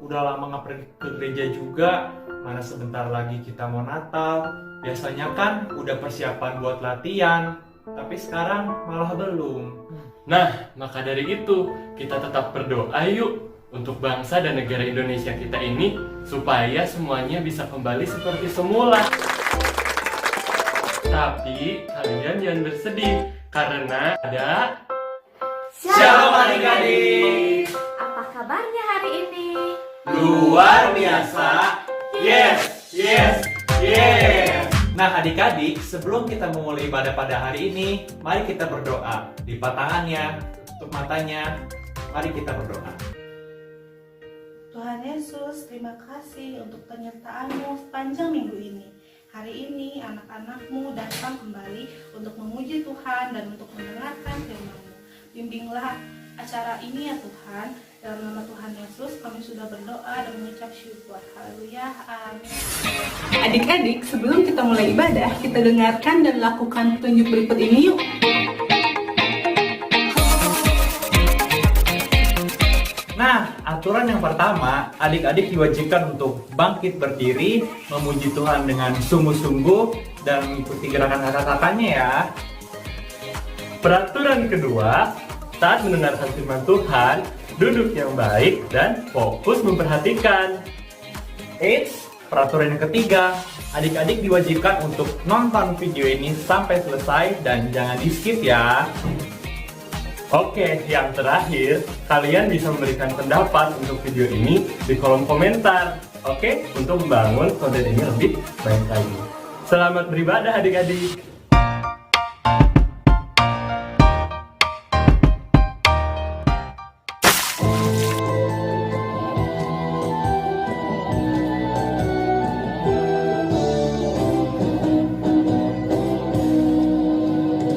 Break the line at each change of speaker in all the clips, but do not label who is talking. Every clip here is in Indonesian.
udah lama nggak pergi ke gereja juga. Mana sebentar lagi kita mau Natal. Biasanya kan udah persiapan buat latihan, tapi sekarang malah belum.
Nah, maka dari itu kita tetap berdoa yuk untuk bangsa dan negara Indonesia kita ini supaya semuanya bisa kembali seperti semula. Tapi kalian jangan bersedih karena ada
Shalom adik-adik.
Apa kabarnya hari ini?
Luar biasa. Yes, yes, yes. Nah adik-adik, sebelum kita memulai ibadah pada hari ini, mari kita berdoa. Lipat tangannya, tutup matanya, mari kita berdoa.
Tuhan Yesus, terima kasih untuk penyertaan-Mu sepanjang minggu ini. Hari ini anak-anak-Mu datang kembali untuk memuji Tuhan dan untuk mendengarkan firman-Mu. Bimbinglah acara ini ya Tuhan. Dalam nama Tuhan Yesus kami sudah berdoa dan mengucap syukur. Haleluya, amin.
Adik-adik, sebelum kita mulai ibadah, kita dengarkan dan lakukan petunjuk berikut ini yuk.
Nah, aturan yang pertama, adik-adik diwajibkan untuk bangkit berdiri, memuji Tuhan dengan sungguh-sungguh, dan mengikuti gerakan kakak-kakaknya ya.
peraturan kedua. Saat mendengarkan firman Tuhan, duduk yang baik dan fokus memperhatikan.
Eits, peraturan yang ketiga, adik-adik diwajibkan untuk nonton video ini sampai selesai dan jangan di-skip ya.
Oke, yang terakhir, kalian bisa memberikan pendapat untuk video ini di kolom komentar. Oke, untuk membangun konten ini lebih baik lagi. Selamat beribadah adik-adik.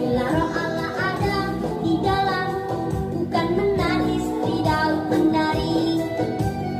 Bila roh Allah ada di dalamku, bukan menangis di daun menari.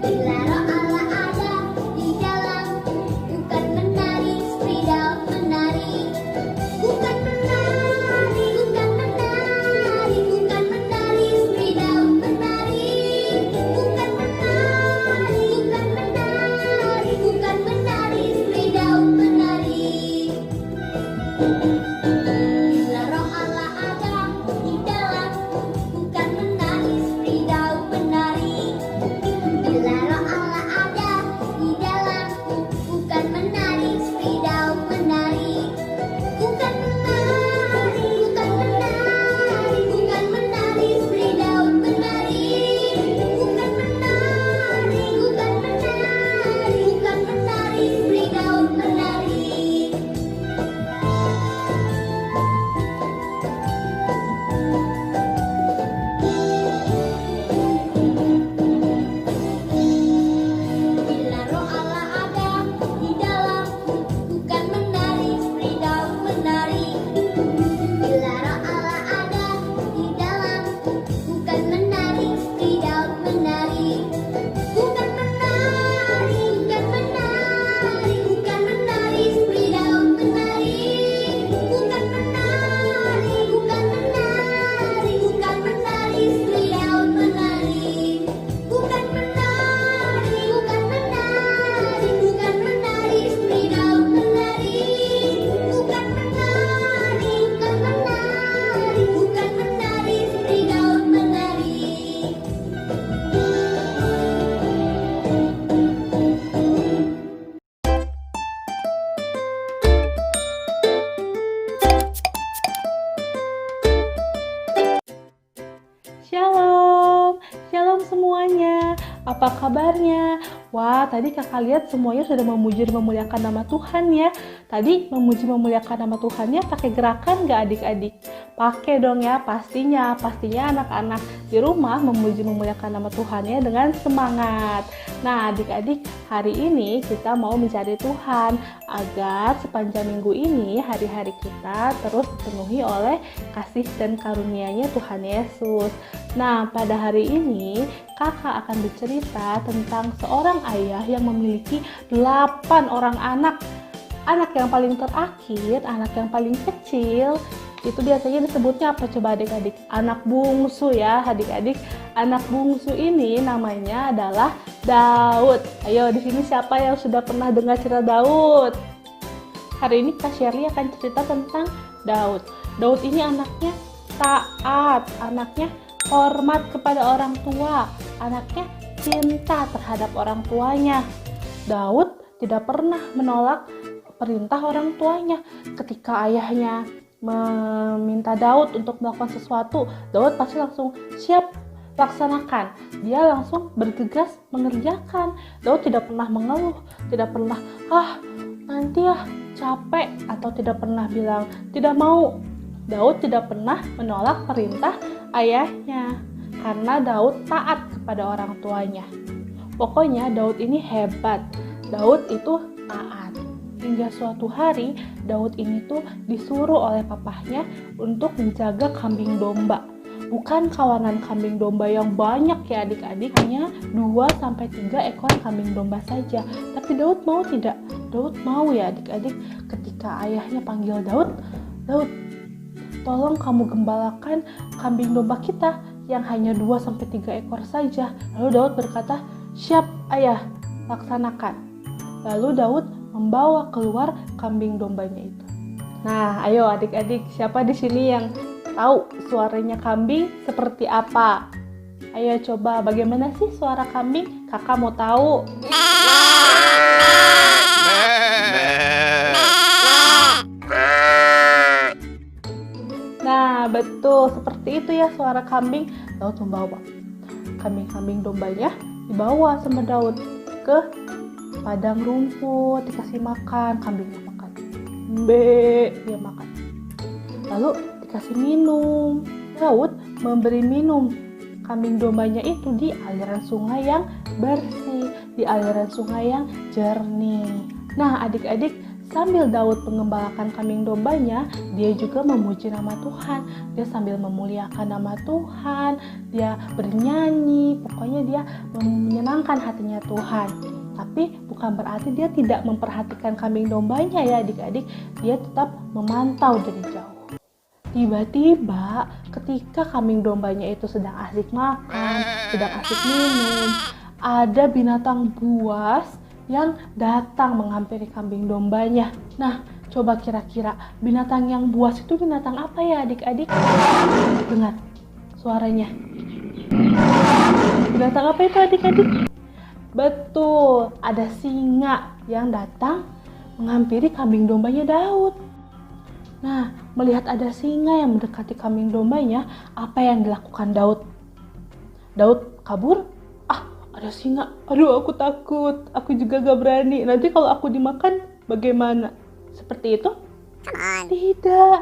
Bila roh Allah ada di dalamku, bukan menangis di daun menari. Bukan menari, bukan menari, bukan menangis di daun menari. Bukan menari, bukan menari, bukan menangis di daun menari. Bila roh Allah ada di dalamku, bukan menangis di daun menari. Bila roh Allah ada di dalamku, bukan menangis di daun menari. Bukan menari, bukan menari, bukan menangis di daun menari. Bukan menari, bukan menari, bukan menangis di daun menari. Bila roh Allah ada di dalamku, bukan menangis di daun menari. Bila roh Allah ada di dalamku, bukan menangis di daun menari. Bukan menari, bukan menari, bukan menangis di daun menari. Bukan menari, bukan menari, bukan menangis di daun menari. Bukan menari, bukan menari, bukan menangis di daun menari. Bukan menari, bukan menari, bukan menangis di daun menari.
Shalom, shalom semuanya. Apa kabarnya? Wah, tadi kakak lihat semuanya sudah memuji dan memuliakan nama Tuhan ya. Tadi memuji memuliakan nama Tuhannya pakai gerakan gak adik-adik? Pakai dong ya, pastinya anak-anak di rumah memuji memuliakan nama Tuhannya dengan semangat. Nah adik-adik, hari ini kita mau mencari Tuhan agar sepanjang minggu ini hari-hari kita terus dipenuhi oleh kasih dan karunia-Nya Tuhan Yesus. Nah pada hari ini kakak akan bercerita tentang seorang ayah yang memiliki 8 orang anak. Anak yang paling terakhir, anak yang paling kecil, itu biasanya disebutnya apa coba adik-adik? Anak bungsu ya adik-adik. Anak bungsu ini namanya adalah Daud. Ayo, di sini siapa yang sudah pernah dengar cerita Daud? Hari ini Kak Shirley akan cerita tentang Daud. Daud ini anaknya taat, anaknya hormat kepada orang tua, anaknya cinta terhadap orang tuanya. Daud tidak pernah menolak perintah orang tuanya. Ketika ayahnya meminta Daud untuk melakukan sesuatu, Daud pasti langsung siap laksanakan. Dia langsung bergegas mengerjakan. Daud tidak pernah mengeluh, tidak pernah nanti capek, atau tidak pernah bilang tidak mau. Daud tidak pernah menolak perintah ayahnya karena Daud taat kepada orang tuanya. Pokoknya Daud ini hebat. Daud itu taat. Hingga suatu hari Daud ini tuh disuruh oleh papahnya untuk menjaga kambing domba. Bukan kawanan kambing domba yang banyak ya adik-adik, hanya 2-3 ekor kambing domba saja. Tapi Daud mau tidak? Daud mau ya adik-adik. Ketika ayahnya panggil Daud, Daud, tolong kamu gembalakan kambing domba kita yang hanya 2-3 ekor saja. Lalu Daud berkata, siap ayah, laksanakan. Lalu Daud membawa keluar kambing dombanya itu. Nah, ayo adik-adik, siapa di sini yang tahu suaranya kambing seperti apa? Ayo coba, bagaimana sih suara kambing? Kakak mau tahu. Nah, betul, seperti itu ya suara kambing. Daud membawa kambing-kambing dombanya, dibawa sama Daud ke padang rumput, dikasih makan, kambingnya makan. Dia makan. Lalu dikasih minum. Daud memberi minum kambing dombanya itu di aliran sungai yang bersih, di aliran sungai yang jernih. Nah, adik-adik, sambil Daud mengembalakan kambing dombanya, dia juga memuji nama Tuhan. Dia sambil memuliakan nama Tuhan, dia bernyanyi, pokoknya dia menyenangkan hatinya Tuhan. Tapi bukan berarti dia tidak memperhatikan kambing dombanya ya adik-adik. Dia tetap memantau dari jauh. Tiba-tiba ketika kambing dombanya itu sedang asik makan, sedang asik minum, ada binatang buas yang datang menghampiri kambing dombanya. Nah, coba kira-kira binatang yang buas itu binatang apa ya adik-adik? Dengar suaranya. Binatang apa itu adik-adik? Betul, ada singa yang datang menghampiri kambing dombanya Daud. Nah, melihat ada singa yang mendekati kambing dombanya, apa yang dilakukan Daud? Daud kabur? Ada singa. Aduh, aku takut. Aku juga gak berani. Nanti kalau aku dimakan, bagaimana? Seperti itu? Tidak.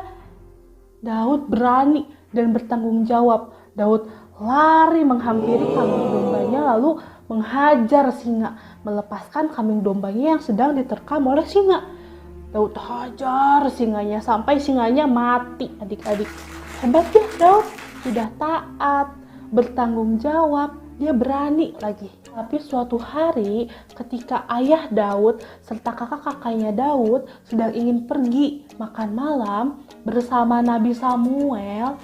Daud berani dan bertanggung jawab. Daud lari menghampiri kambing dombanya lalu menghajar singa, melepaskan kambing dombanya yang sedang diterkam oleh singa. Daud hajar singanya sampai singanya mati adik-adik. Hebat ya Daud, sudah taat, bertanggung jawab, dia berani lagi. Tapi suatu hari ketika ayah Daud serta kakak-kakaknya Daud sedang ingin pergi makan malam bersama Nabi Samuel,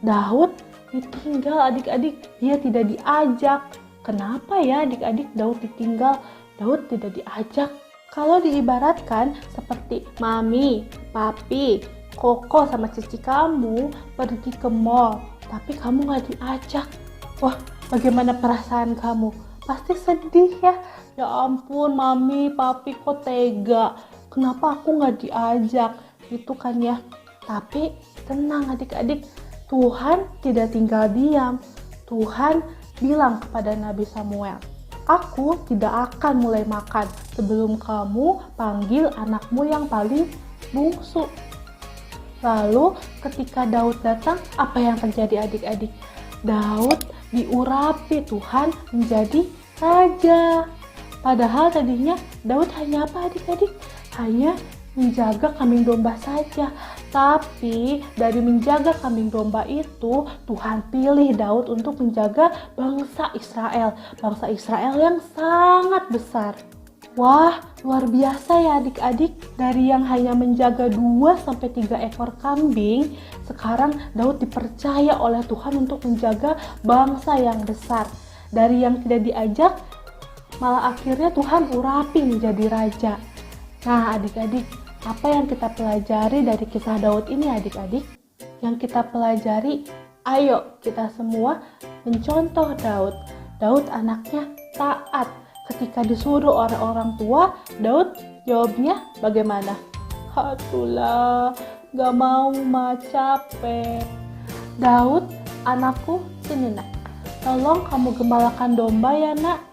Daud ditinggal adik-adik, dia tidak diajak. Kenapa ya adik-adik Daud ditinggal? Daud tidak diajak. Kalau diibaratkan seperti mami, papi, koko sama cici kamu pergi ke mall, tapi kamu gak diajak. Wah, bagaimana perasaan kamu? Pasti sedih ya. Ya ampun mami, papi kok tega. Kenapa aku gak diajak? Gitu kan ya. Tapi tenang adik-adik, Tuhan tidak tinggal diam. Tuhan bilang kepada Nabi Samuel, aku tidak akan mulai makan sebelum kamu panggil anakmu yang paling bungsu. Lalu ketika Daud datang, apa yang terjadi adik-adik? Daud diurapi Tuhan menjadi raja. Padahal tadinya Daud hanya apa adik-adik? Hanya menjaga kambing domba saja. Tapi dari menjaga kambing domba itu, Tuhan pilih Daud untuk menjaga bangsa Israel. Bangsa Israel yang sangat besar. Wah, luar biasa ya adik-adik. Dari yang hanya menjaga 2-3 ekor kambing, sekarang Daud dipercaya oleh Tuhan untuk menjaga bangsa yang besar. Dari yang tidak diajak, malah akhirnya Tuhan urapi menjadi raja. Nah adik-adik, apa yang kita pelajari dari kisah Daud ini adik-adik? Yang kita pelajari, ayo kita semua mencontoh Daud. Daud anaknya taat. Ketika disuruh oleh orang tua, Daud jawabnya bagaimana? Atulah, gak mau ma, capek. Daud, anakku, sini nak. Tolong kamu gembalakan domba ya nak.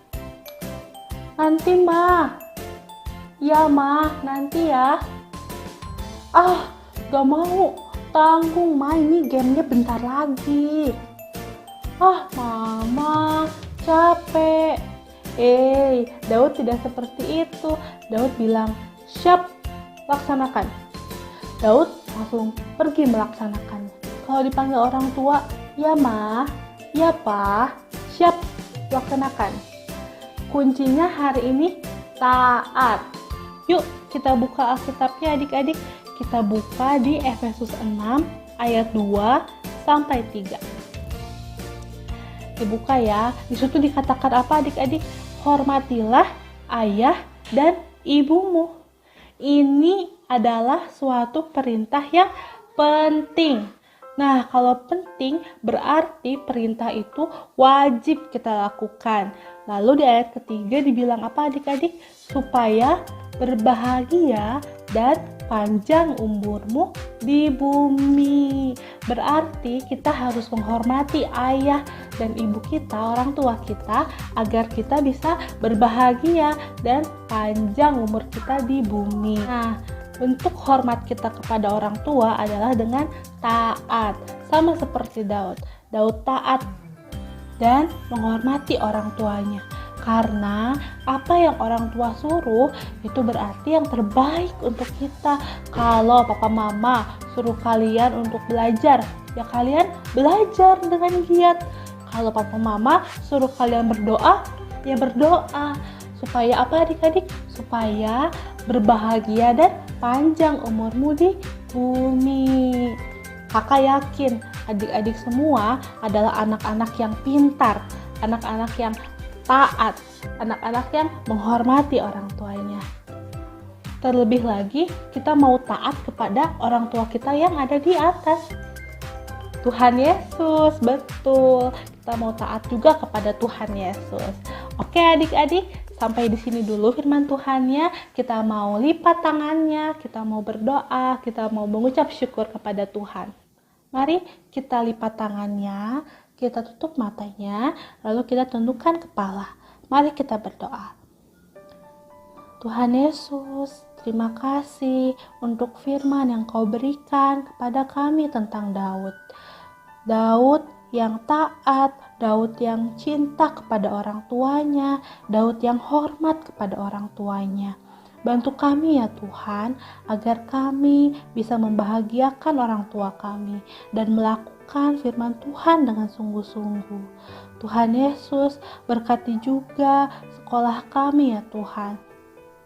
Nanti ma. Ya ma, nanti ya. Ah, gak mau. Tanggung ma, ini gamenya bentar lagi. Ah, mama, capek. Daud tidak seperti itu. Daud bilang, siap, laksanakan. Daud langsung pergi melaksanakannya. Kalau dipanggil orang tua, ya ma, ya pa, siap, laksanakan. Kuncinya hari ini taat. Yuk kita buka Alkitabnya adik-adik. Kita buka di Efesus 6 ayat 2-3. Dibuka ya. Di situ dikatakan apa adik-adik? Hormatilah ayah dan ibumu. Ini adalah suatu perintah yang penting. Nah, kalau penting berarti perintah itu wajib kita lakukan. Lalu di ayat ketiga dibilang apa adik-adik? Supaya berbahagia dan panjang umurmu di bumi. Berarti kita harus menghormati ayah dan ibu kita, orang tua kita, agar kita bisa berbahagia dan panjang umur kita di bumi. Nah, bentuk hormat kita kepada orang tua adalah dengan taat. Sama seperti Daud. Daud taat dan menghormati orang tuanya. Karena apa yang orang tua suruh itu berarti yang terbaik untuk kita. Kalau papa mama suruh kalian untuk belajar, ya kalian belajar dengan giat. Kalau papa mama suruh kalian berdoa, ya berdoa. Supaya apa adik-adik? Supaya berbahagia dan panjang umurmu di bumi. Kakak yakin adik-adik semua adalah anak-anak yang pintar, anak-anak yang taat, anak-anak yang menghormati orang tuanya. Terlebih lagi, kita mau taat kepada orang tua kita yang ada di atas. Tuhan Yesus, betul. Kita mau taat juga kepada Tuhan Yesus. Oke adik-adik, sampai di sini dulu firman Tuhannya. Kita mau lipat tangannya, kita mau berdoa, kita mau mengucap syukur kepada Tuhan. Mari kita lipat tangannya, kita tutup matanya, lalu kita tundukkan kepala. Mari kita berdoa. Tuhan Yesus, terima kasih untuk firman yang Kau berikan kepada kami tentang Daud. Daud yang taat, Daud yang cinta kepada orang tuanya, Daud yang hormat kepada orang tuanya. Bantu kami ya Tuhan, agar kami bisa membahagiakan orang tua kami dan melakukan firman Tuhan dengan sungguh-sungguh. Tuhan Yesus, berkati juga sekolah kami ya Tuhan.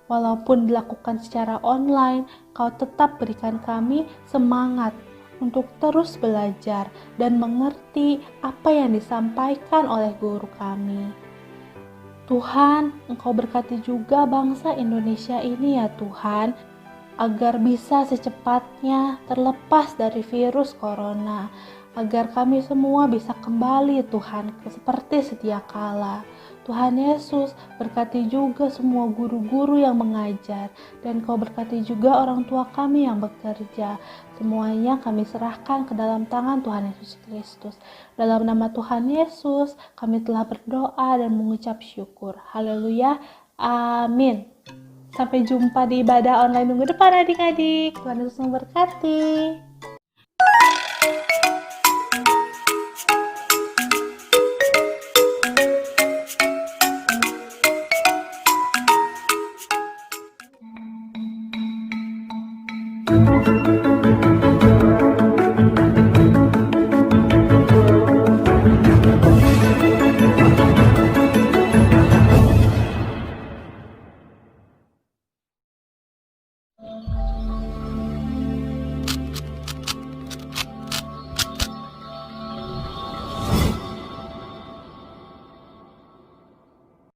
Walaupun dilakukan secara online, Kau tetap berikan kami semangat untuk terus belajar dan mengerti apa yang disampaikan oleh guru kami. Tuhan, Engkau berkati juga bangsa Indonesia ini ya Tuhan, agar bisa secepatnya terlepas dari virus corona, agar kami semua bisa kembali Tuhan seperti sedia kala. Tuhan Yesus, berkati juga semua guru-guru yang mengajar, dan Kau berkati juga orang tua kami yang bekerja. Semuanya kami serahkan ke dalam tangan Tuhan Yesus Kristus. Dalam nama Tuhan Yesus, kami telah berdoa dan mengucap syukur. Haleluya, amin. Sampai jumpa di ibadah online minggu depan adik-adik. Tuhan Yesus memberkati.
Thank you.